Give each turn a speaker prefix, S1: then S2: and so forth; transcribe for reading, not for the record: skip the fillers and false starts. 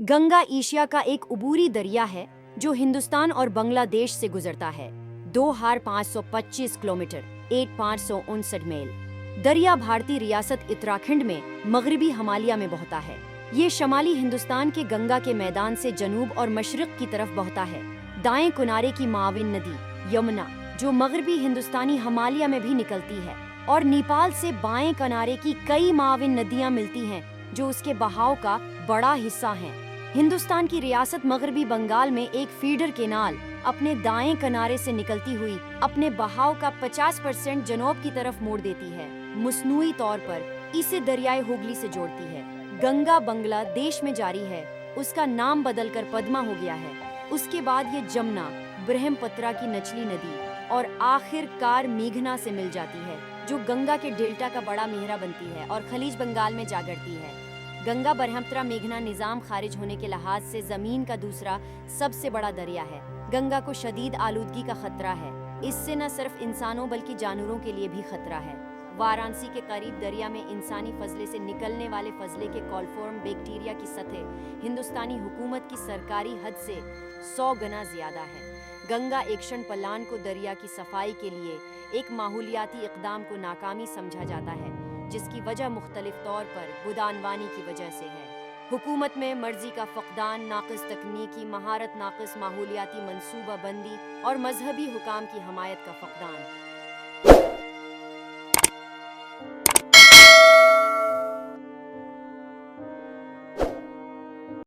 S1: Ganga Asia का एक उबूरी दरिया है जो हिंदुस्तान और बांग्लादेश से गुजरता है। 2525 किलोमीटर 8559 मील। दरिया भारतीय रियासत उत्तराखंड में मगरबी हिमालय में बहता है। ये शमाली हिंदुस्तान के गंगा के मैदान से जनूब और मशरिक की तरफ बहता है। दाएं किनारे की माविन नदी यमुना, जो मगरबी हिंदुस्तानी हिमालय में भी निकलती है, और नेपाल से बाएं किनारे की कई माविन नदियां मिलती हैं जो उसके बहाव का बड़ा हिस्सा हैं। हिंदुस्तान की रियासत मगरबी बंगाल में एक फीडर केनाल अपने दाएं किनारे से निकलती हुई अपने बहाव का 50% जनूब की तरफ मोड़ देती है। मसनूई तौर पर इसे दरियाए हुगली से जोड़ती है। गंगा बांग्लादेश में जारी है, उसका नाम बदलकर पद्मा हो गया है। उसके बाद ये जमुना, ब्रह्मपुत्रा की निचली नदी और आखिरकार मेघना से मिल जाती है, जो गंगा के डेल्टा का बड़ा मेहरा बनती है और खलीज बंगाल में जा गिरती है। गंगा ब्रह्मपुत्रा मेघना निजाम खारिज होने के लिहाज से जमीन का दूसरा सबसे बड़ा दरिया है। गंगा को शदीद आलूदगी का खतरा है। इससे न सिर्फ इंसानों बल्कि जानवरों के लिए भी खतरा है। वाराणसी के करीब दरिया में इंसानी फजले से निकलने वाले फजले के कॉलफॉर्म बैक्टीरिया की सतह हिंदुस्तानी हुकूमत की सरकारी हद से 100 गुना ज्यादा है। गंगा एक्शन प्लान को दरिया की सफाई के लिए एक माहौलियाती इकदाम को नाकामी समझा जाता है, जिसकी वजह मुख्तलिफ तौर पर बुदानवानी की वजह से है। हुकूमत में मर्जी का फकदान, नाक़िस तकनीकी महारत, नाक़िस माहौलियाती मनसूबा बंदी और मजहबी हुकाम की हमायत का फकदान।